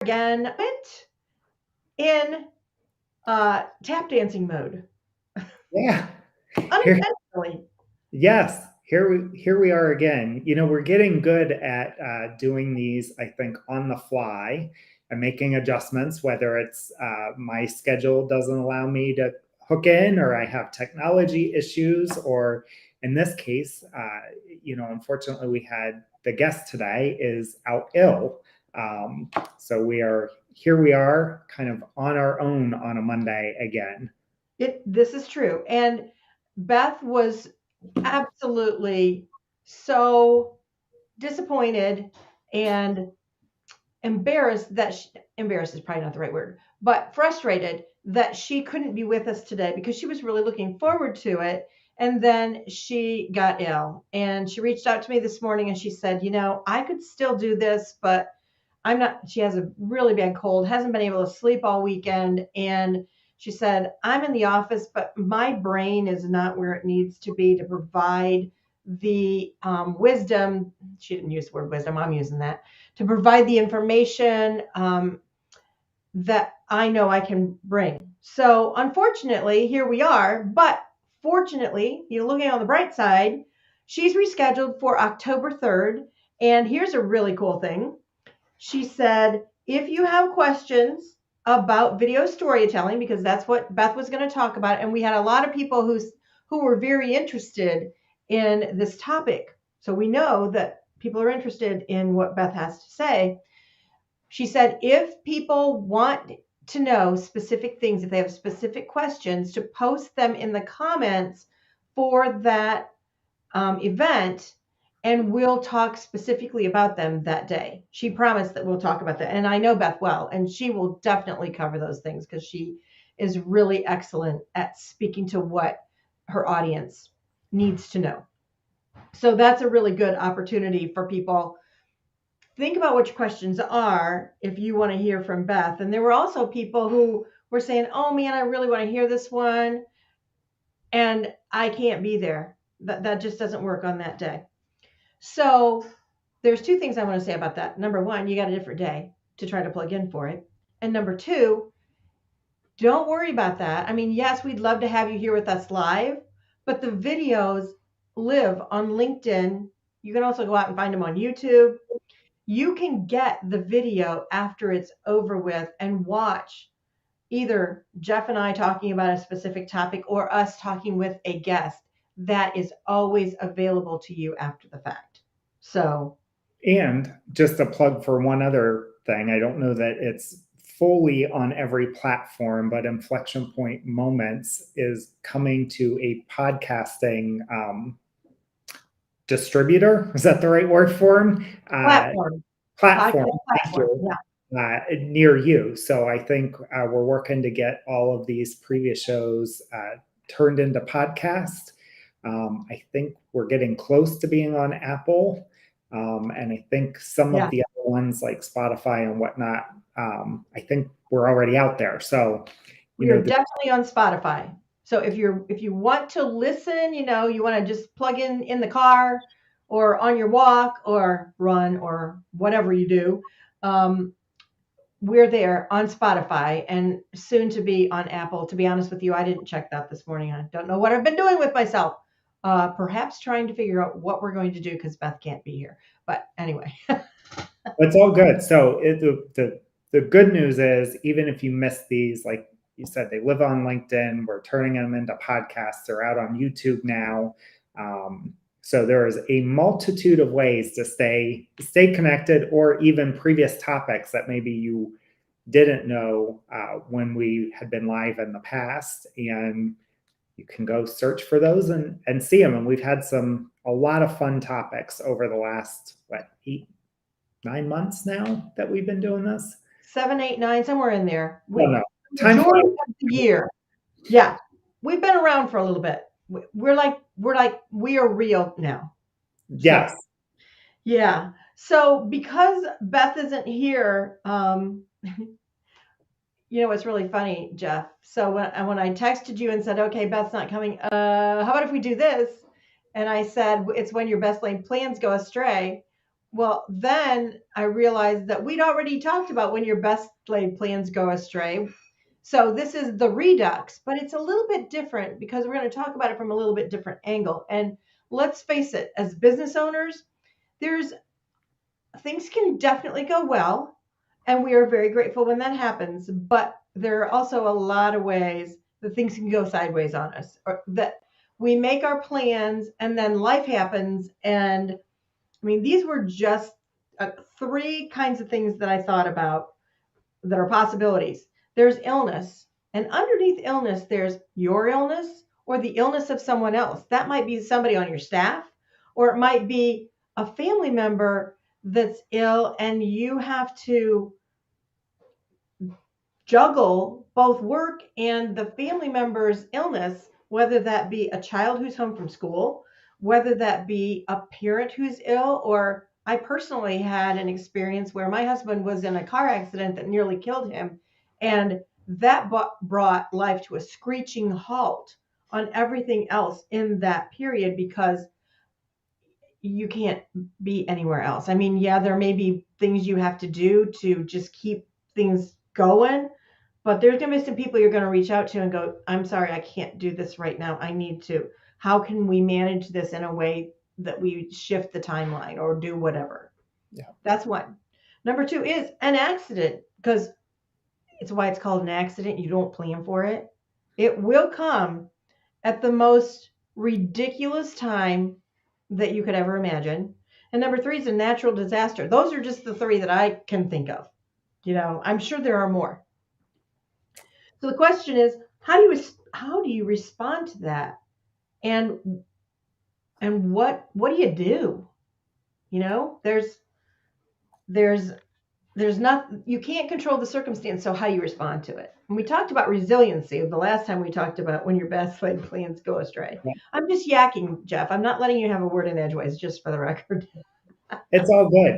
again. Went in tap dancing mode Yeah. Here, unintentionally. yes. Here we are again. We're getting good at doing these, I think, on the fly and making adjustments, whether it's my schedule doesn't allow me to hook in, or I have technology issues, or in this case, unfortunately, we had the guest today is out ill. So we are kind of on our own on a Monday again. This is true. And Beth was absolutely so disappointed and embarrassed is probably not the right word, but frustrated that she couldn't be with us today because she was really looking forward to it. And then she got ill and she reached out to me this morning and she said, I could still do this, but I'm not. She has a really bad cold, hasn't been able to sleep all weekend. And she said, I'm in the office, but my brain is not where it needs to be to provide the wisdom. She didn't use the word wisdom. I'm using that to provide the information that I know I can bring. So unfortunately, here we are. But fortunately, looking on the bright side, she's rescheduled for October 3rd. And here's a really cool thing. She said, if you have questions about video storytelling, because that's what Beth was going to talk about, and we had a lot of people who were very interested in this topic. So we know that people are interested in what Beth has to say. She said, if people want to know specific things, if they have specific questions, to post them in the comments for that event, and we'll talk specifically about them that day. She promised that we'll talk about that. And I know Beth well, and she will definitely cover those things because she is really excellent at speaking to what her audience needs to know. So that's a really good opportunity for people. Think about what your questions are if you want to hear from Beth. And there were also people who were saying, oh man, I really want to hear this one. And I can't be there. That just doesn't work on that day. So there's two things I want to say about that. Number one, you got a different day to try to plug in for it. And number two, don't worry about that. I mean, yes, we'd love to have you here with us live, but the videos live on LinkedIn. You can also go out and find them on YouTube. You can get the video after it's over with and watch either Jeff and I talking about a specific topic or us talking with a guest. That is always available to you after the fact. So, And just a plug for one other thing, I don't know that it's fully on every platform, but Inflection Point Moments is coming to a podcasting distributor. Is that the right word for them? platform, Platform. podcast Thank platform. you. Yeah. Near you. So I think we're working to get all of these previous shows turned into podcast. I think we're getting close to being on Apple. And I think some Yeah. of the other ones like Spotify and whatnot, I think we're already out there. So, We are definitely on Spotify. So if you want to listen, you want to just plug in the car or on your walk or run or whatever you do, we're there on Spotify and soon to be on Apple. To be honest with you, I didn't check that this morning. I don't know what I've been doing with myself. Perhaps trying to figure out what we're going to do because Beth can't be here. But anyway. it's all good. So the good news is, even if you miss these, like you said, they live on LinkedIn. We're turning them into podcasts. They're out on YouTube now. So there is a multitude of ways to stay connected, or even previous topics that maybe you didn't know when we had been live in the past. And you can go search for those and see them. And we've had a lot of fun topics over the last, 9 months now that we've been doing this. 7, 8, 9, somewhere in there. Oh, no. Majority of the year. Yeah. We've been around for a little bit. We are real now. Yes. So, yeah. So because Beth isn't here, what's really funny, Jeff. So when I texted you and said, okay, Beth's not coming, how about if we do this? And I said, it's when your best laid plans go astray. Well, then I realized that we'd already talked about when your best laid plans go astray. So this is the redux, but it's a little bit different because we're going to talk about it from a little bit different angle. And let's face it, as business owners, there's things can definitely go well, and we are very grateful when that happens. But there are also a lot of ways that things can go sideways on us, or that we make our plans and then life happens. And I mean, these were just three kinds of things that I thought about that are possibilities. There's illness, and underneath illness, there's your illness or the illness of someone else. That might be somebody on your staff, or it might be a family member that's ill, and you have to juggle both work and the family member's illness, whether that be a child who's home from school, whether that be a parent who's ill, or I personally had an experience where my husband was in a car accident that nearly killed him. And that brought life to a screeching halt on everything else in that period because you can't be anywhere else. I mean, yeah, there may be things you have to do to just keep things going, but there's going to be some people you're going to reach out to and go, I'm sorry, I can't do this right now. I need to. How can we manage this in a way that we shift the timeline or do whatever? Yeah. That's one. Number two is an accident, because it's why it's called an accident. You don't plan for it. It will come at the most ridiculous time that you could ever imagine. And number three is a natural disaster. Those are just the three that I can think of. I'm sure there are more. So the question is, how do you respond to that? And what do you do? There's there's not you can't control the circumstance, so how you respond to it. And we talked about resiliency the last time we talked about when your best laid plans go astray. Yeah. I'm just yakking, Jeff. I'm not letting you have a word in edgeways, just for the record. It's all good.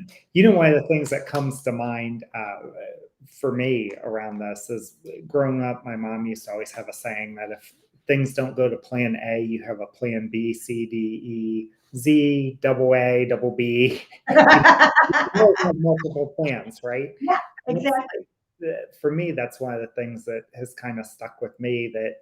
One of the things that comes to mind for me around this is growing up, my mom used to always have a saying that if things don't go to plan A, you have a plan B, C, D, E, Z, double A, double B. You have multiple plans, right? Yeah, exactly. For me, that's one of the things that has kind of stuck with me, that,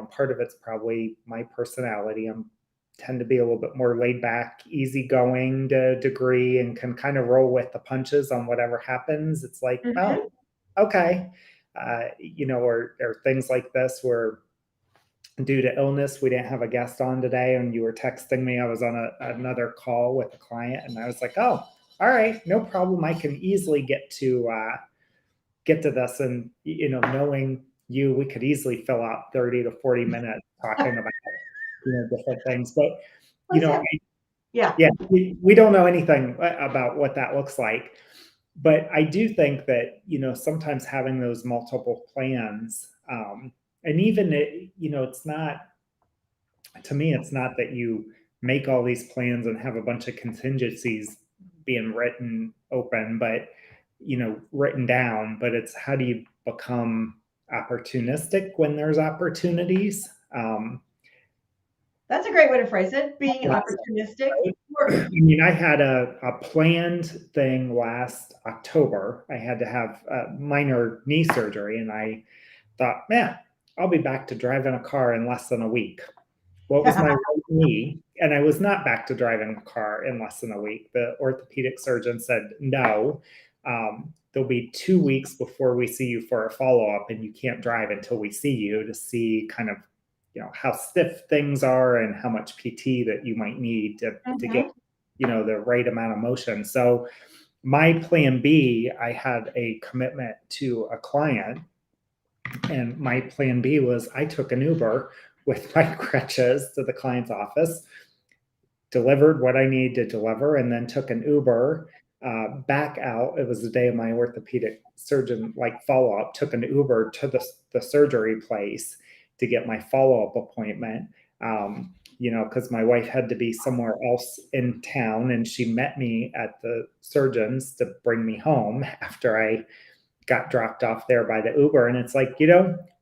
part of it's probably my personality. I'm tend to be a little bit more laid back, easygoing to a degree, and can kind of roll with the punches on whatever happens. It's like, Mm-hmm. oh, okay. Or things like this where due to illness, we didn't have a guest on today, and you were texting me. I was on another call with a client, and I was like, oh, all right, no problem. I can easily get to this. And, knowing you, we could easily fill out 30 to 40 minutes talking about different things. But Yeah. we don't know anything about what that looks like. But I do think that sometimes having those multiple plans, and even it's not, to me, it's not that you make all these plans and have a bunch of contingencies being written open, but written down. But it's, how do you become opportunistic when there's opportunities? That's a great way to phrase it, being opportunistic. I had a planned thing last October. I had to have a minor knee surgery, and I thought, man, I'll be back to driving a car in less than a week. Well, it was my right knee, and I was not back to driving a car in less than a week. The orthopedic surgeon said, no, there'll be 2 weeks before we see you for a follow-up, and you can't drive until we see you, to see kind of how stiff things are and how much PT that you might need to get the right amount of motion. So my plan B, I had a commitment to a client, and my plan B was I took an Uber with my crutches to the client's office, delivered what I needed to deliver, and then took an Uber back out. It was the day of my orthopedic surgeon follow-up. Took an Uber to the surgery place to get my follow-up appointment, because my wife had to be somewhere else in town, and she met me at the surgeon's to bring me home after I got dropped off there by the Uber. And it's like,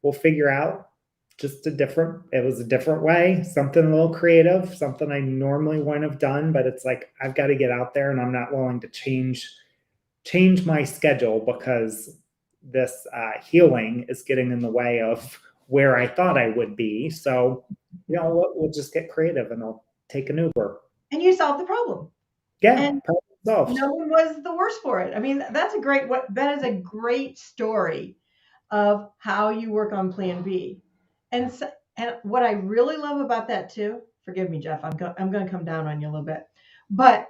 we'll figure out just it was a different way, something a little creative, something I normally wouldn't have done, but it's like, I've got to get out there and I'm not willing to change my schedule because this healing is getting in the way of where I thought I would be. So, we'll just get creative and I'll take an Uber. And you solved the problem. Yeah, And problem solved. no one was the worse for it. I mean, that is a great story of how you work on plan B. And so, and what I really love about that too, forgive me, Jeff, I'm going to come down on you a little bit, but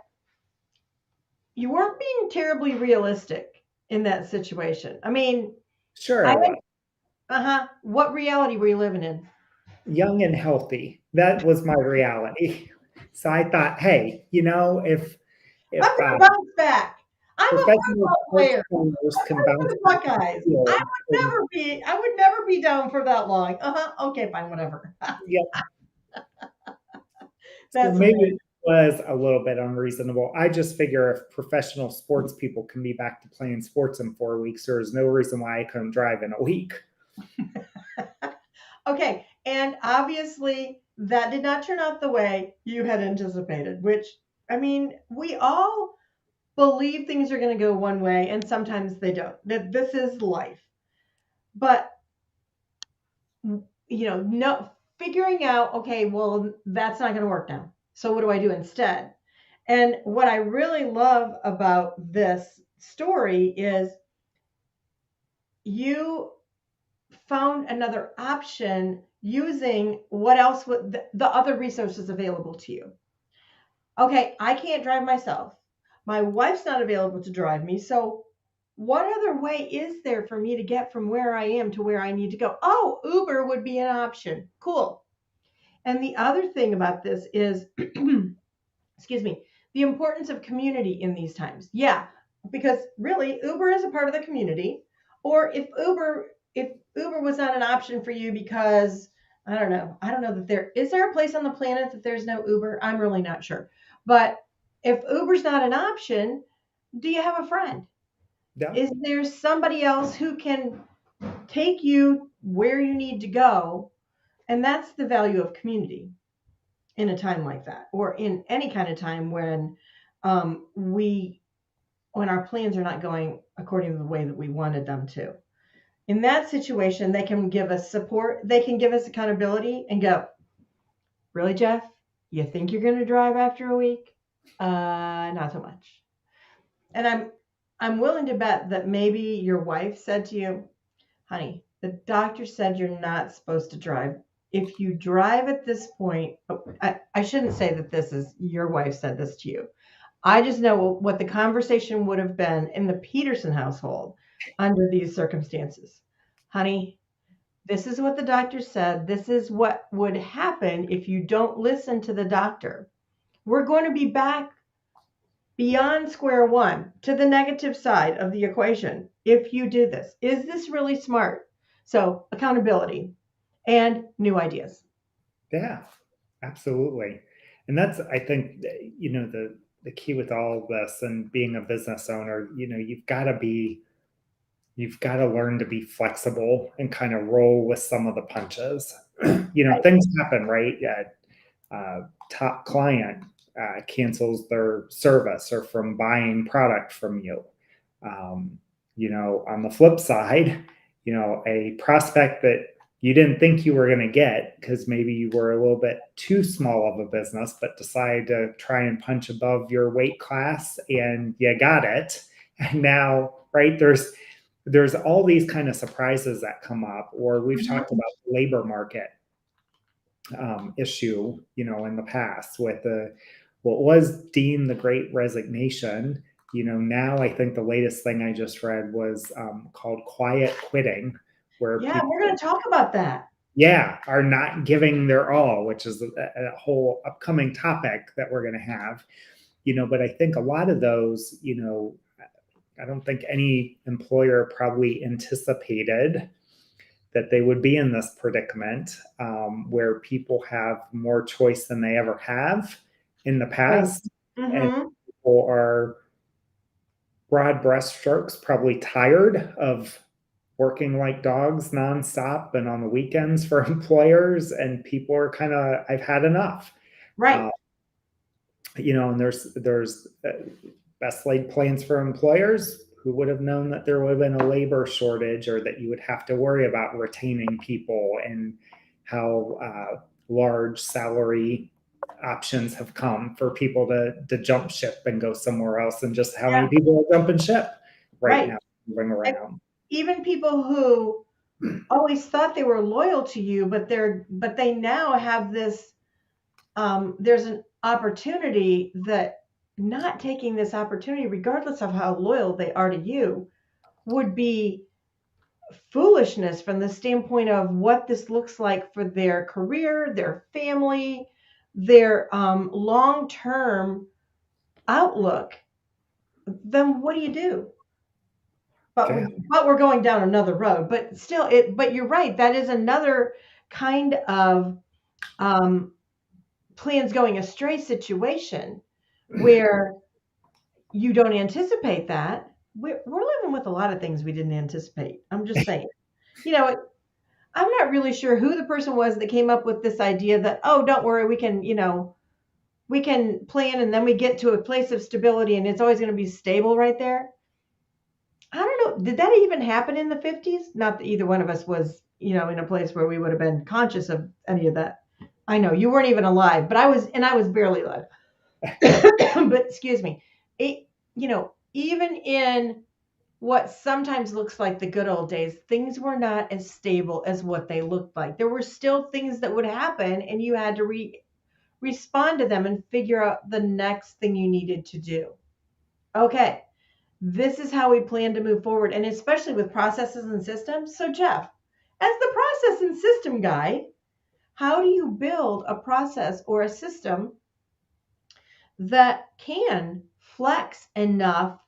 you weren't being terribly realistic in that situation. I mean, Sure, I I was. what reality were you living in? Young and healthy. That was my reality. So I thought, hey, if I'm going to bounce back. I'm a professional football sports player. players I can play for bounce the back from the Buckeyes. field, and I would never be down for that long. Okay, fine, whatever. yeah, so That's maybe hilarious. it was a little bit unreasonable. I just figure if professional sports people can be back to playing sports in 4 weeks, there is no reason why I couldn't drive in a week. Okay, and obviously that did not turn out the way you had anticipated, which, I mean, we all believe things are going to go one way and sometimes they don't. That this is life. But no figuring out, okay, well, that's not going to work now. So what do I do instead? And what I really love about this story is you found another option using what else would the other resources available to you. Okay, I can't drive myself. My wife's not available to drive me. So what other way is there for me to get from where I am to where I need to go? Oh, Uber would be an option. Cool. And the other thing about this is, excuse me, the importance of community in these times. Yeah, because really Uber is a part of the community. Or if Uber was not an option for you because I don't know that there a place on the planet that there's no Uber? I'm really not sure. But if Uber's not an option, do you have a friend? Yeah, Is there somebody else who can take you where you need to go? And that's the value of community in a time like that, or in any kind of time we when our plans are not going according to the way that we wanted them to. In that situation, they can give us support, they can give us accountability and go, really, Jeff? You think you're going to drive after a week? Not so much. And I'm willing to bet that maybe your wife said to you, honey, the doctor said you're not supposed to drive. If you drive at this point, I shouldn't say that this is your wife said this to you. I just know what the conversation would have been in the Peterson household under these circumstances. Honey, this is what the doctor said. This is what would happen if you don't listen to the doctor. We're going to be back beyond square one to the negative side of the equation if you do this. Is this really smart? So, accountability and new ideas. yeah, absolutely. And that's, I think, the key with all of this and being a business owner. You've got to learn to be flexible and kind of roll with some of the punches. Right. Things happen, right? Yeah, top client cancels their service or from buying product from you. On the flip side, a prospect that you didn't think you were going to get because maybe you were a little bit too small of a business, but decided to try and punch above your weight class and you got it. And now, right, there's all these kind of surprises that come up, or we've talked Mhm. about the labor market issue, in the past with what was deemed the Great Resignation. Now I think the latest thing I just read was called quiet quitting, where Yeah, people, we're going to talk about that. yeah, are not giving their all, which is a whole upcoming topic that we're going to have. But I think a lot of those, I don't think any employer probably anticipated that they would be in this predicament where people have more choice than they ever have in the Right. past. And Mm-hmm. people are broad brushstrokes, probably tired of working like dogs nonstop and on the weekends for employers, and people are kind of, I've had enough. Right. Uh, and there's best laid plans for employers. Who would have known that there would have been a labor shortage, or that you would have to worry about retaining people, and how large salary options have come for people to jump ship and go somewhere else, and just how Yeah. many people are jumping ship right Right. now moving And around. even people who always thought they were loyal to you, but they now have this, there's an opportunity that not taking this opportunity, regardless of how loyal they are to you, would be foolishness from the standpoint of what this looks like for their career, their family, their long-term outlook. Then what do you do? But Yeah. we're going down another road. But still, but you're right. That is another kind of um, plans going astray situation where you don't anticipate that. We're living with a lot of things we didn't anticipate. I'm just saying. You know, I'm not really sure who the person was that came up with this idea that, oh, don't worry, we can plan and then we get to a place of stability and it's always going to be stable right there. I don't know. Did that even happen in the 50s? Not that either one of us was, in a place where we would have been conscious of any of that. I know you weren't even alive, but I was barely alive. But excuse me. Even in what sometimes looks like the good old days, things were not as stable as what they looked like. There were still things that would happen, and you had to respond to them and figure out the next thing you needed to do. Okay, this is how we plan to move forward, and especially with processes and systems. So, Jeff, as the process and system guy, how do you build a process or a system that can flex enough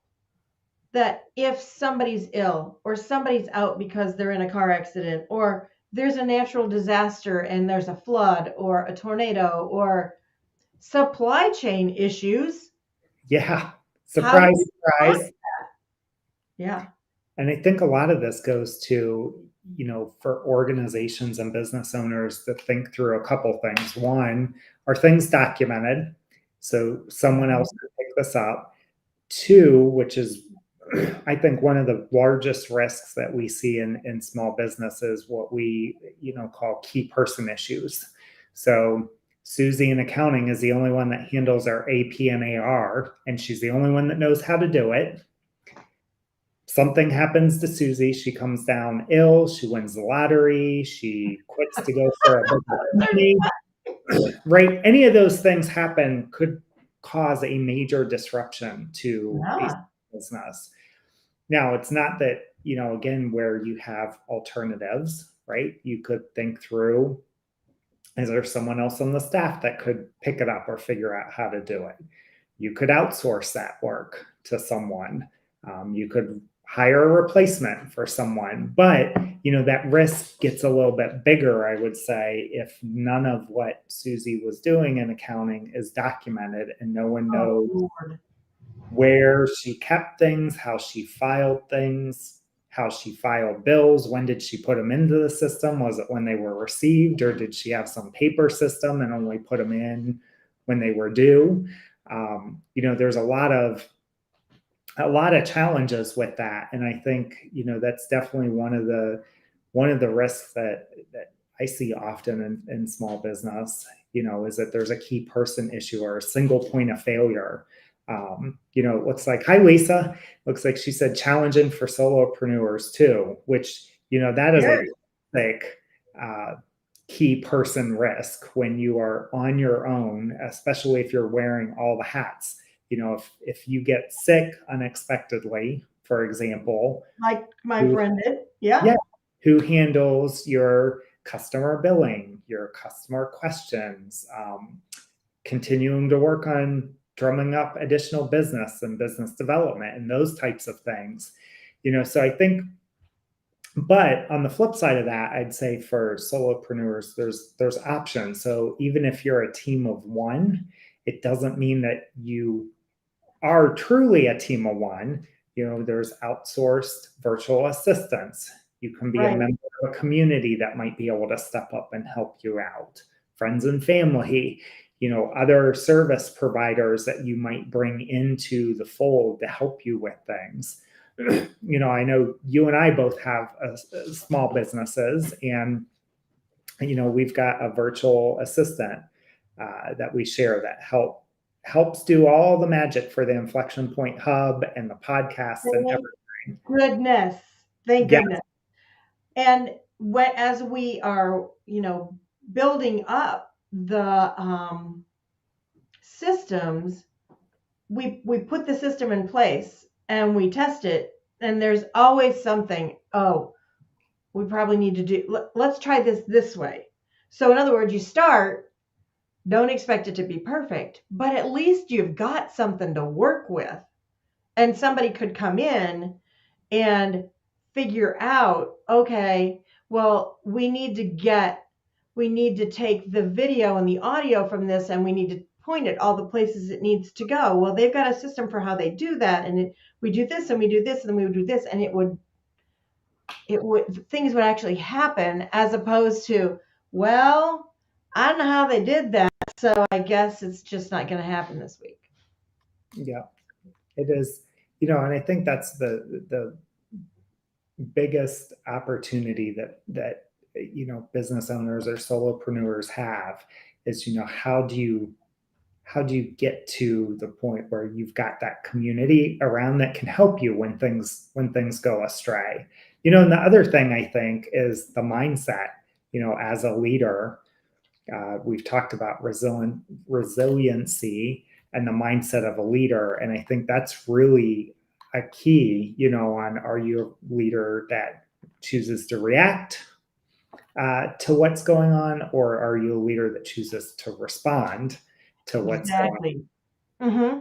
that if somebody's ill or somebody's out because they're in a car accident or there's a natural disaster and there's a flood or a tornado or supply chain issues, Yeah. how do Surprise, you respond? surprise. Yeah. And I think a lot of this goes to, for organizations and business owners to think through a couple things. One, are things documented? So someone else could pick this up. Two, which is, I think, one of the largest risks that we see in small businesses, what we, call key person issues. So Susie in accounting is the only one that handles our AP and AR, and she's the only one that knows how to do it. Something happens to Susie. She comes down ill. She wins the lottery. She quits to go for a bigger company. Right? Any of those things happen could cause a major disruption to a Yeah. business. Now, it's not that, again, where you have alternatives, right? You could think through, is there someone else on the staff that could pick it up or figure out how to do it? You could outsource that work to someone. You could hire a replacement for someone, but that risk gets a little bit bigger, I would say, if none of what Susie was doing in accounting is documented and no one Oh, knows Lord. where she kept things, how she filed things, how she filed bills, when did she put them into the system? Was it when they were received, or did she have some paper system and only put them in when they were due? There's a lot of challenges with that, and I think that's definitely one of the risks that I see often in small business. Is that there's a key person issue or a single point of failure. It looks like, hi Lisa, looks like she said challenging for solopreneurs too, which that is a Very. like key person risk when you are on your own, especially if you're wearing all the hats. If you get sick unexpectedly, for example, Like my who, friend did. Yeah. yeah, who handles your customer billing, your customer questions, continuing to work on drumming up additional business and business development and those types of things. So I think, but on the flip side of that, I'd say for solopreneurs, there's options. So even if you're a team of one, it doesn't mean that you are truly a team of one. There's outsourced virtual assistants. You can be a Right. member of a community that might be able to step up and help you out. Friends and family, other service providers that you might bring into the fold to help you with things. I know you and I both have small businesses, and we've got a virtual assistant that we share that helps do all the magic for the Inflection Point Hub and the podcasts and Thank everything. goodness. Thank Yeah, goodness. And as we are, building up the systems, we put the system in place and we test it, and there's always something. Oh, we probably need to do. Let's try this way. So in other words, you start. Don't expect it to be perfect, but at least you've got something to work with, and somebody could come in and figure out, okay, well, we need to take the video and the audio from this, and we need to point it all the places it needs to go. Well, they've got a system for how they do that, and we do this and we do this and then we would do this, and things would actually happen, as opposed to, well, I don't know how they did that, so I guess it's just not going to happen this week. yeah, it is. And I think that's the biggest opportunity that business owners or solopreneurs have is, how do you get to the point where you've got that community around that can help you when things go astray. And the other thing I think is the mindset. As a leader, we've talked about resiliency and the mindset of a leader, and I think that's really a key. On, are you a leader that chooses to react to what's going on, or are you a leader that chooses to respond to what's going on? Exactly. Mm-hmm.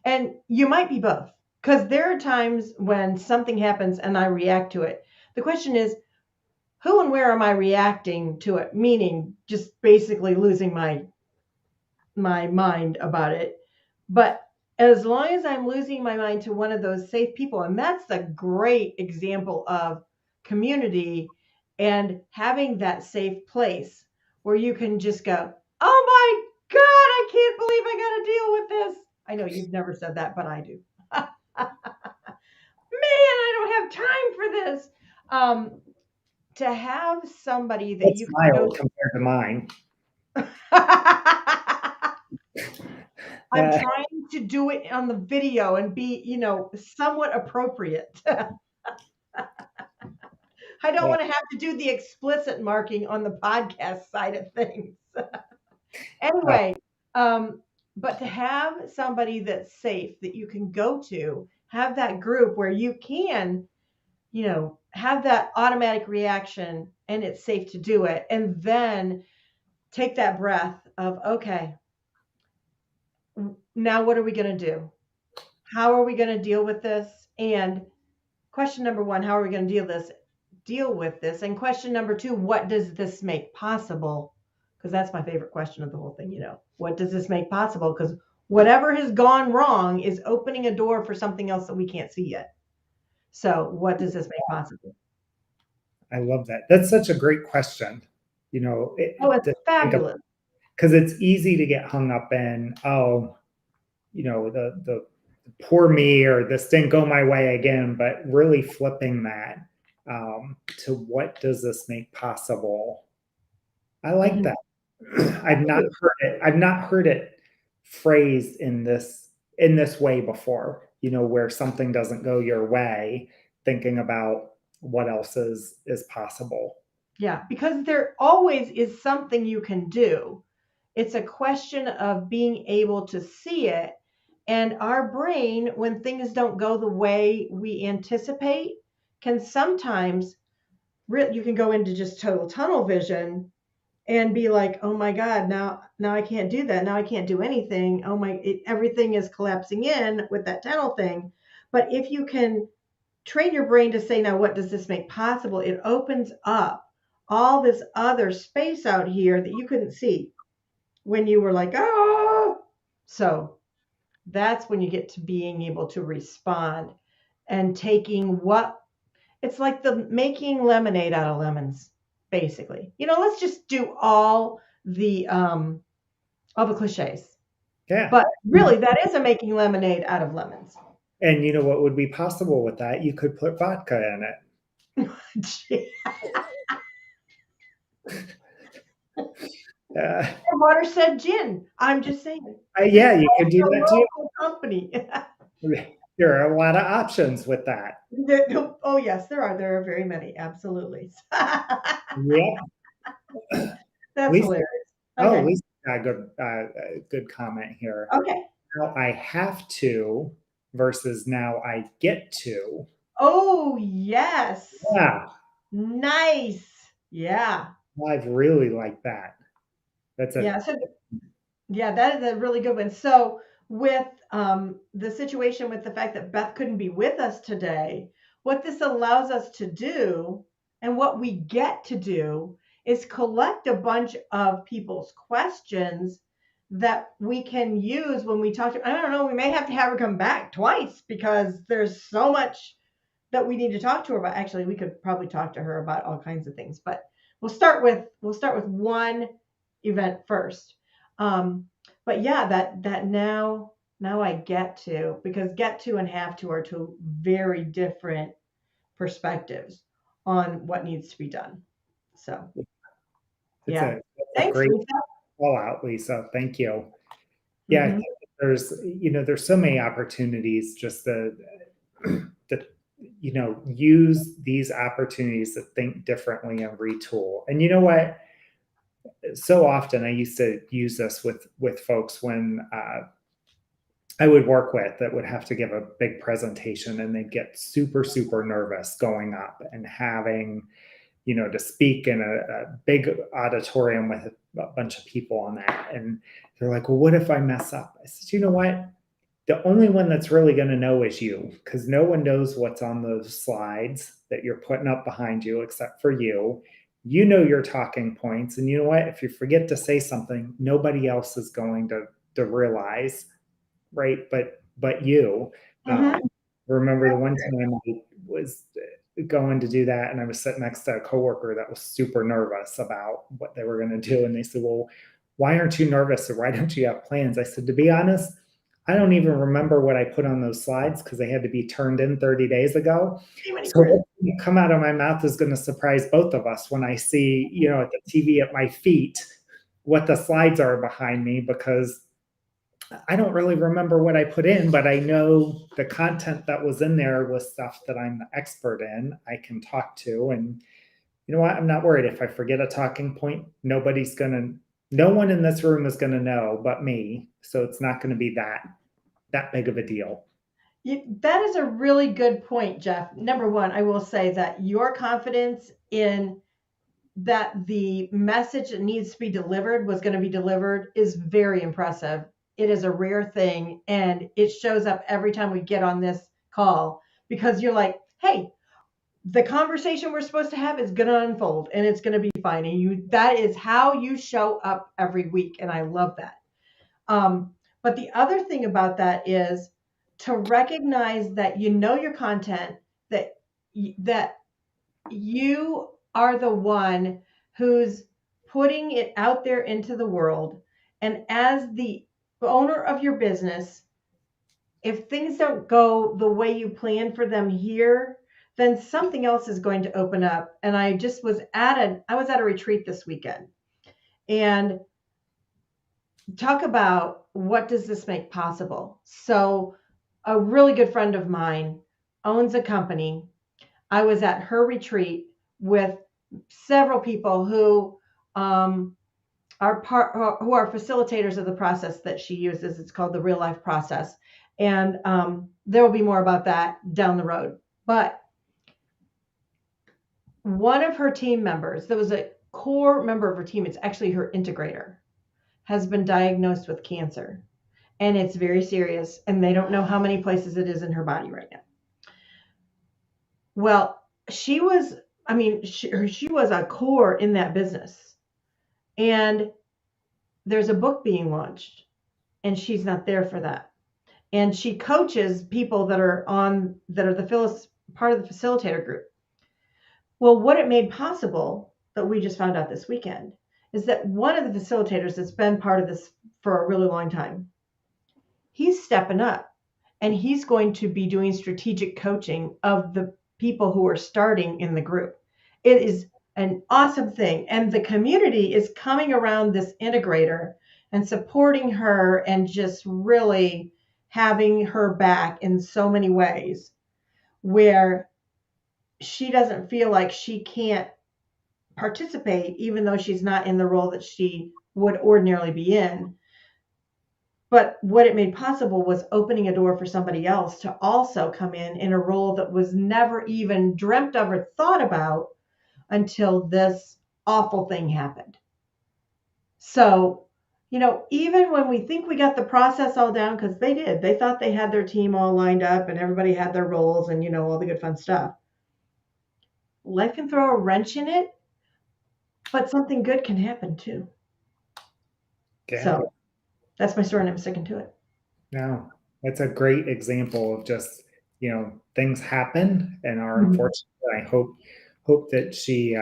And you might be both, because there are times when something happens and I react to it. The question is, who and where am I reacting to it? Meaning just basically losing my mind about it. But as long as I'm losing my mind to one of those safe people, and that's a great example of community and having that safe place where you can just go, oh my God, I can't believe I got to deal with this. I know you've never said that, but I do. Man, I don't have time for this. To have somebody that It's you can go mild compared to mine. I'm trying to do it on the video and be, somewhat appropriate. I don't Yeah. want to have to do the explicit marking on the podcast side of things. Anyway, um, but to have somebody that's safe that you can go to, have that group where you can, have that automatic reaction and it's safe to do it. And then take that breath of, okay, now what are we going to do? How are we going to deal with this? And question number one, how are we going to deal with this? And question number two, what does this make possible? Because that's my favorite question of the whole thing. What does this make possible? Because whatever has gone wrong is opening a door for something else that we can't see yet. So what does this make possible? I love that. That's such a great question. Oh, it's fabulous. Because it's easy to get hung up in, oh, the poor me, or this didn't go my way again, but really flipping that to what does this make possible? I like that. I've not heard it. I've not heard it phrased in this way before. Where something doesn't go your way, thinking about what else is possible. Yeah, because there always is something you can do. It's a question of being able to see it. And our brain, when things don't go the way we anticipate, can sometimes you can go into just total tunnel vision and be like, oh my God, now I can't do that. Now I can't do anything. Oh my, everything is collapsing in with that tunnel thing. But if you can train your brain to say, now what does this make possible? It opens up all this other space out here that you couldn't see when you were like, oh. So that's when you get to being able to respond and taking what It's like the making lemonade out of lemons, basically. Let's just do all the cliches. Yeah. But really, that is a making lemonade out of lemons. And you know what would be possible with that? You could put vodka in it. Uh, Water said gin. I'm just saying. This yeah, is you could do a that too. local company. There are a lot of options with that. Oh yes, there are. There are very many. Absolutely. Yeah. That's Lisa, hilarious. oh, Okay. Lisa got a good comment here. Okay. Now I have to versus now I get to. Oh yes. Yeah, Nice. Yeah. I've really liked that. That's a Yeah. So yeah, that is a really good one. So with the situation with the fact that Beth couldn't be with us today, what this allows us to do and what we get to do is collect a bunch of people's questions that we can use when we talk to, I don't know, we may have to have her come back twice because there's so much that we need to talk to her about. Actually, we could probably talk to her about all kinds of things, but we'll start with one event first. Um, but yeah, that now I get to, because get to and have to are two very different perspectives on what needs to be done. So it's yeah, a thanks, great Lisa. call out, Lisa. Thank you. Yeah, I Hmm. think there's so many opportunities just to use these opportunities to think differently and retool. And you know what? So often I used to use this with folks when I would work with that would have to give a big presentation and they'd get super nervous going up and having to speak in a big auditorium with a bunch of people on that. And they're like, well, what if I mess up? I said, you know what? The only one that's really going to know is you, because no one knows what's on those slides that you're putting up behind you except for you. You know your talking points. And you know what? If you forget to say something, nobody else is going to realize, right? But you. Hmm. Remember the one time I was going to do that and I was sitting next to a coworker that was super nervous about what they were going to do. And they said, well, why aren't you nervous or why don't you have plans? I said, to be honest, I don't even remember what I put on those slides because they had to be turned in 30 days ago. So what come out of my mouth is going to surprise both of us when I see, at the TV at my feet, what the slides are behind me, because I don't really remember what I put in, but I know the content that was in there was stuff that I'm the expert in. I can talk to, and you know what? I'm not worried if I forget a talking point. No one in this room is gonna know but me. So it's not gonna be that big of a deal. That is a really good point, Jeff. Number one, I will say that your confidence in that the message that needs to be delivered was going to be delivered is very impressive. It is a rare thing, and it shows up every time we get on this call because you're like, hey, the conversation we're supposed to have is going to unfold and it's going to be fine. And that is how you show up every week. And I love that. But the other thing about that is to recognize that you know your content, that that you are the one who's putting it out there into the world. And as the owner of your business, if things don't go the way you plan for them here, then something else is going to open up. And I was at a retreat this weekend, and talk about what does this make possible. So a really good friend of mine owns a company. I was at her retreat with several people um, who are facilitators of the process that she uses. It's called the real life process, and there will be more about that down the road. But one of her team members, that was a core member of her team, it's actually her integrator, has been diagnosed with cancer, and it's very serious, and they don't know how many places it is in her body right now. Well, she was a core in that business. And there's a book being launched, and she's not there for that. And she coaches people that are part of the facilitator group. Well, what it made possible that we just found out this weekend is that one of the facilitators that's been part of this for a really long time, he's stepping up and he's going to be doing strategic coaching of the people who are starting in the group. It is an awesome thing. And the community is coming around this integrator and supporting her and just really having her back in so many ways where she doesn't feel like she can't participate, even though she's not in the role that she would ordinarily be in. But what it made possible was opening a door for somebody else to also come in a role that was never even dreamt of or thought about until this awful thing happened. So, even when we think we got the process all down, because they did, they thought they had their team all lined up and everybody had their roles and, all the good fun stuff. Life can throw a wrench in it, but something good can happen too. Yeah. So that's my story and I'm sticking to it. No, that's a great example of just, things happen and are unfortunate. I hope that she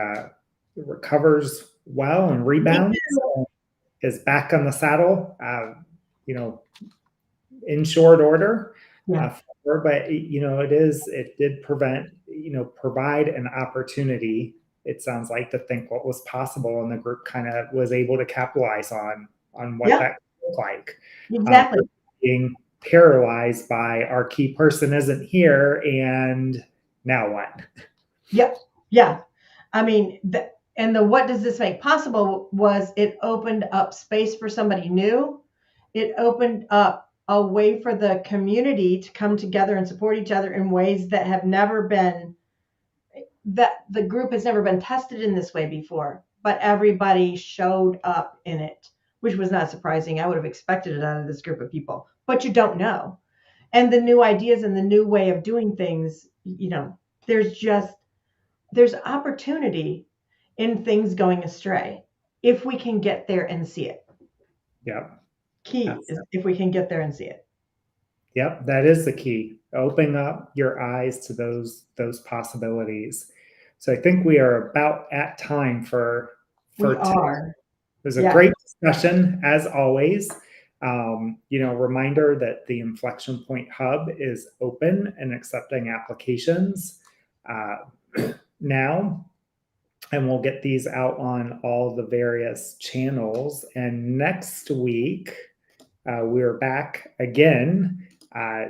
recovers well and rebounds and is back on the saddle, in short order. Yeah. But it did provide an opportunity, it sounds like, to think what was possible, and the group kind of was able to capitalize on what that could look like. Exactly. Being paralyzed by our key person isn't here, and now what? Yep. Yeah. I mean, what does this make possible was it opened up space for somebody new. It opened up a way for the community to come together and support each other in ways that the group has never been tested in this way before, but everybody showed up in it, which was not surprising. I would have expected it out of this group of people, but you don't know. And the new ideas and the new way of doing things, there's opportunity in things going astray if we can get there and see it. Yep. Key is if we can get there and see it. Yep, that is the key. Open up your eyes to those possibilities. So I think we are about at time for We today. are. It was a great discussion, as always. Reminder that the Inflection Point Hub is open and accepting applications now. And we'll get these out on all the various channels. And next week, we're back again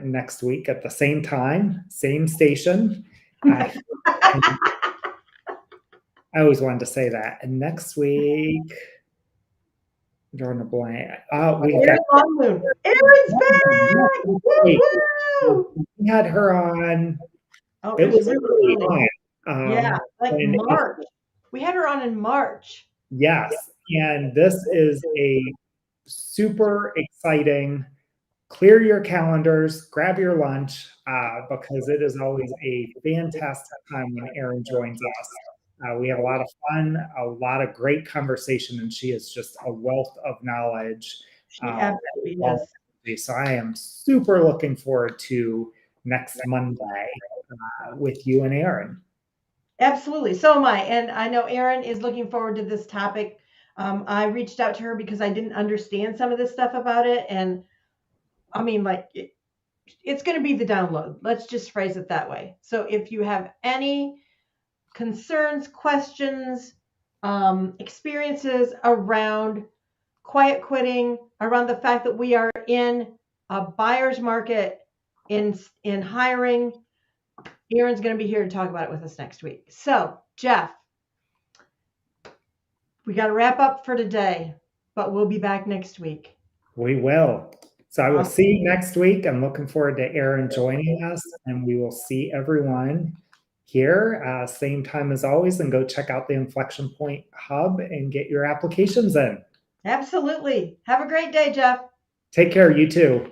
next week at the same time, same station. I always wanted to say that. And next week, drawing a blank. We've got Longmoon. Erin's back! We had her on. Oh, it was really fun. March. We had her on in March. Yes. And this is a super exciting, clear your calendars, grab your lunch, because it is always a fantastic time when Erin joins us. We have a lot of fun, a lot of great conversation, and she is just a wealth of knowledge. She absolutely is. So I am super looking forward to next Monday with you and Erin. Absolutely. So am I. And I know Erin is looking forward to this topic. I reached out to her because I didn't understand some of this stuff about it. And I mean, it's going to be the download. Let's just phrase it that way. So if you have any concerns, questions, experiences around quiet quitting, around the fact that we are in a buyer's market in hiring, Erin's going to be here to talk about it with us next week. So, Jeff, we got to wrap up for today, but we'll be back next week. We will. So I will see you next week. I'm looking forward to Erin joining us, and we will see everyone here same time as always. And go check out the Inflection Point Hub and get your applications in. Absolutely. Have a great day, Jeff. Take care. You too.